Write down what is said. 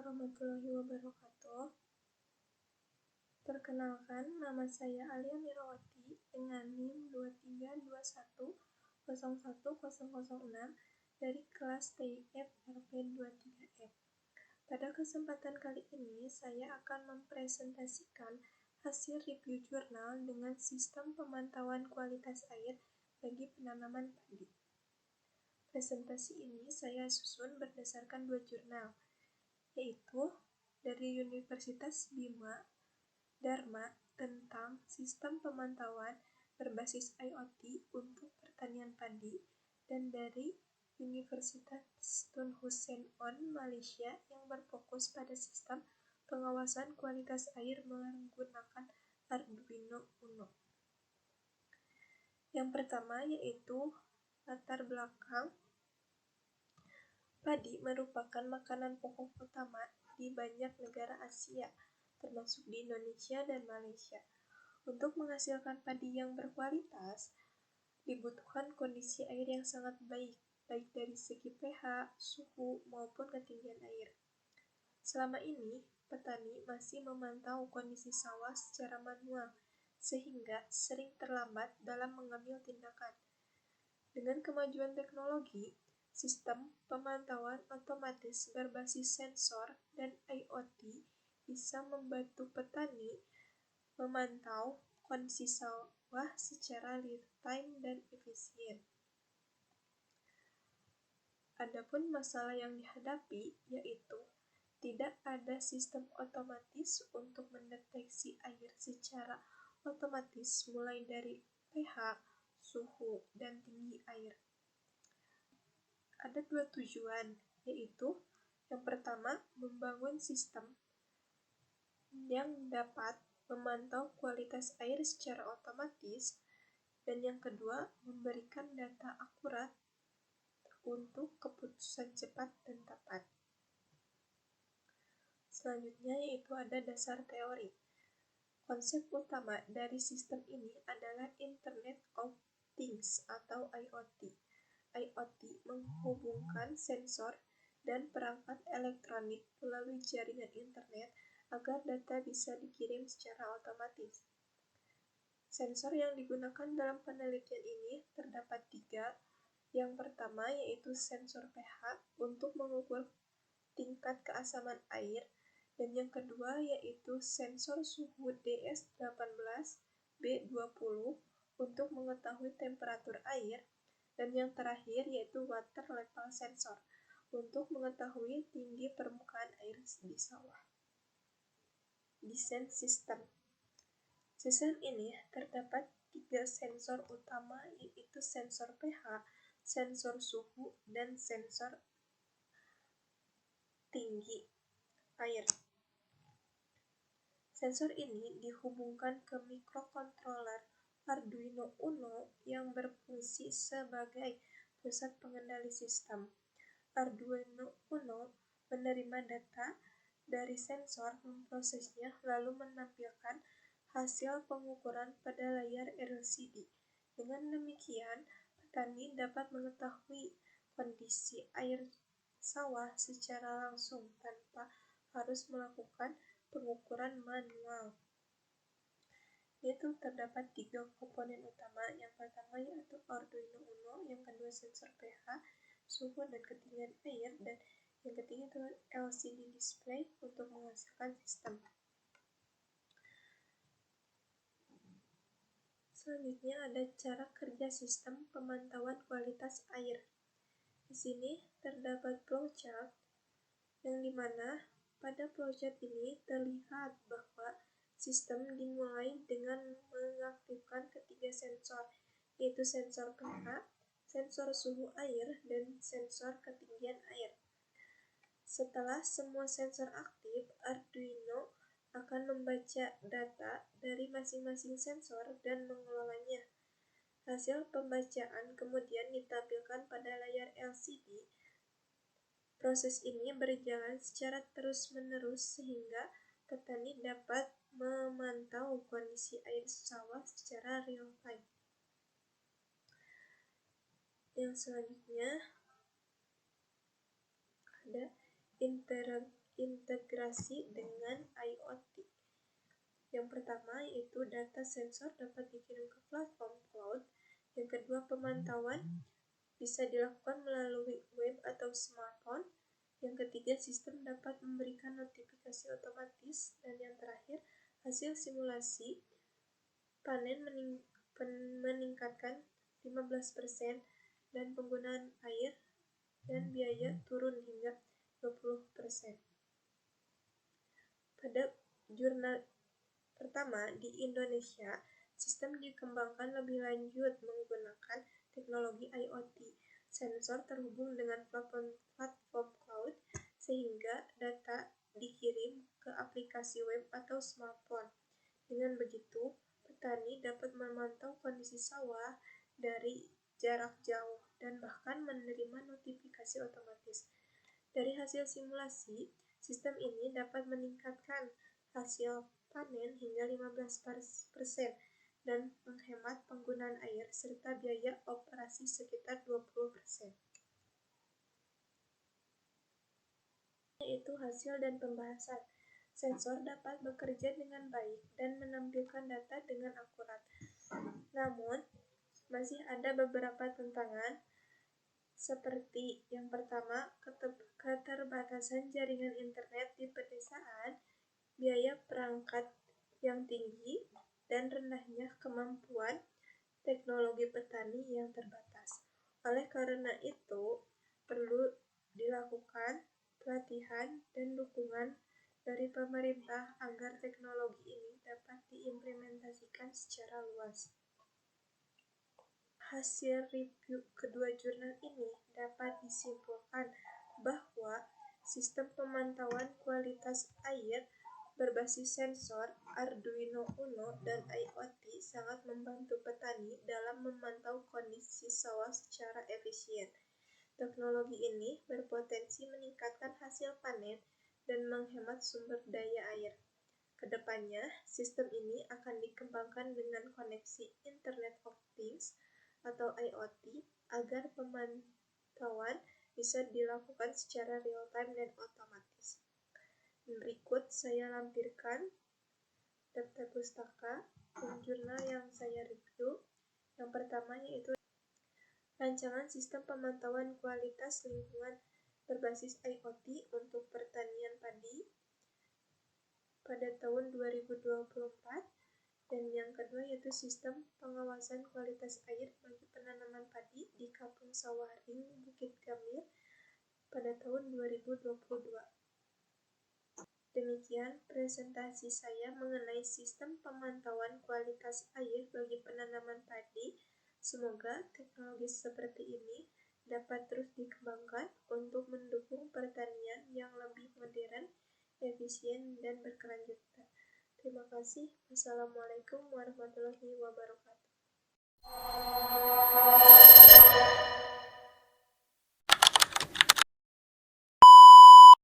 warahmatullahi wabarakatuh. Perkenalkan, nama saya Alia Mirawati dengan NIM 2321011006 dari kelas TIF RP23F. Pada kesempatan kali ini, saya akan mempresentasikan hasil review jurnal dengan sistem pemantauan kualitas air bagi penanaman padi. Presentasi ini saya susun berdasarkan dua jurnal, yaitu dari Universitas Bima Dharma tentang sistem pemantauan berbasis IoT untuk pertanian padi, dan dari Universitas Tun Hussein On Malaysia yang berfokus pada sistem pengawasan kualitas air menggunakan Arduino Uno. Yang pertama yaitu latar belakang. Padi merupakan makanan pokok utama di banyak negara Asia, termasuk di Indonesia dan Malaysia. Untuk menghasilkan padi yang berkualitas, dibutuhkan kondisi air yang sangat baik dari segi pH, suhu, maupun ketinggian air. Selama ini, petani masih memantau kondisi sawah secara manual, sehingga sering terlambat dalam mengambil tindakan. Dengan kemajuan teknologi, sistem pemantauan otomatis berbasis sensor dan IoT bisa membantu petani memantau kondisi sawah secara real-time dan efisien. Adapun masalah yang dihadapi yaitu tidak ada sistem otomatis untuk mendeteksi air secara otomatis mulai dari pH, suhu, dan tinggi air. Ada dua tujuan, yaitu yang pertama, membangun sistem yang dapat memantau kualitas air secara otomatis, dan yang kedua, memberikan data akurat untuk keputusan cepat dan tepat. Selanjutnya yaitu ada dasar teori. Konsep utama dari sistem ini adalah Internet of Things atau IoT. IoT menghubungkan sensor dan perangkat elektronik melalui jaringan internet agar data bisa dikirim secara otomatis. Sensor yang digunakan dalam penelitian ini terdapat 3. Yang pertama yaitu sensor pH untuk mengukur tingkat keasaman air, dan yang kedua yaitu sensor suhu DS18B20 untuk mengetahui temperatur air, dan yang terakhir yaitu water level sensor untuk mengetahui tinggi permukaan air di sawah. Desain sistem. Sistem ini terdapat 3 sensor utama, yaitu sensor pH, sensor suhu, dan sensor tinggi air. Sensor ini dihubungkan ke microcontroller Arduino Uno yang berfungsi sebagai pusat pengendali sistem. Arduino Uno menerima data dari sensor, memprosesnya, lalu menampilkan hasil pengukuran pada layar LCD. Dengan demikian, petani dapat mengetahui kondisi air sawah secara langsung tanpa harus melakukan pengukuran manual. Yaitu terdapat 3 komponen utama. Yang pertama yaitu Arduino Uno, yang kedua sensor pH, suhu, dan ketinggian air, dan yang ketiga itu LCD display untuk menghasilkan sistem. Selanjutnya ada cara kerja sistem pemantauan kualitas air. Di sini terdapat flowchart yang dimana pada flowchart ini terlihat bahwa sistem dimulai dengan mengaktifkan ketiga sensor, yaitu sensor pH, sensor suhu air, dan sensor ketinggian air. Setelah semua sensor aktif, Arduino akan membaca data dari masing-masing sensor dan mengelolanya. Hasil pembacaan kemudian ditampilkan pada layar LCD. Proses ini berjalan secara terus-menerus sehingga petani dapat memantau kondisi air sawah secara real-time. Yang selanjutnya ada terintegrasi dengan IoT. Yang pertama yaitu data sensor dapat dikirim ke platform cloud. Yang kedua, pemantauan bisa dilakukan melalui web atau smartphone. Yang ketiga, sistem dapat memberikan notifikasi otomatis. Dan yang terakhir, hasil simulasi panen meningkatkan 15% dan penggunaan air dan biaya turun hingga 20%. Pada jurnal pertama di Indonesia, sistem dikembangkan lebih lanjut menggunakan teknologi IoT. Sensor terhubung dengan platform cloud sehingga data dikirim ke aplikasi web atau smartphone. Dengan begitu, petani dapat memantau kondisi sawah dari jarak jauh dan bahkan menerima notifikasi otomatis. Dari hasil simulasi, sistem ini dapat meningkatkan hasil panen hingga 15% dan menghemat penggunaan air serta biaya operasi sekitar 20%. Yaitu hasil dan pembahasan. Sensor dapat bekerja dengan baik dan menampilkan data dengan akurat. Namun, masih ada beberapa tantangan seperti yang pertama, keterbatasan jaringan internet di pedesaan, biaya perangkat yang tinggi, dan rendahnya kemampuan teknologi petani yang terbatas. Oleh karena itu, perlu dilakukan pelatihan dan dukungan dari pemerintah agar teknologi ini dapat diimplementasikan secara luas. Hasil review kedua jurnal ini dapat disimpulkan bahwa sistem pemantauan kualitas air berbasis sensor, Arduino Uno, dan IoT sangat membantu petani dalam memantau kondisi sawah secara efisien. Teknologi ini berpotensi meningkatkan hasil panen dan menghemat sumber daya air. Kedepannya, sistem ini akan dikembangkan dengan koneksi Internet of Things atau IoT agar pemantauan bisa dilakukan secara real-time dan otomatis. Berikut saya lampirkan daftar pustaka dan jurnal yang saya review. Yang pertama yaitu Rancangan Sistem Pemantauan Kualitas Lingkungan Berbasis IoT untuk Pertanian Padi pada tahun 2024. Dan yang kedua yaitu Sistem Pengawasan Kualitas Air bagi Penanaman Padi di Kampung Sawaring, Bukit Gambir pada tahun 2022. Demikian presentasi saya mengenai sistem pemantauan kualitas air bagi penanaman padi. Semoga teknologi seperti ini dapat terus dikembangkan untuk mendukung pertanian yang lebih modern, efisien, dan berkelanjutan. Terima kasih. Wassalamualaikum warahmatullahi wabarakatuh.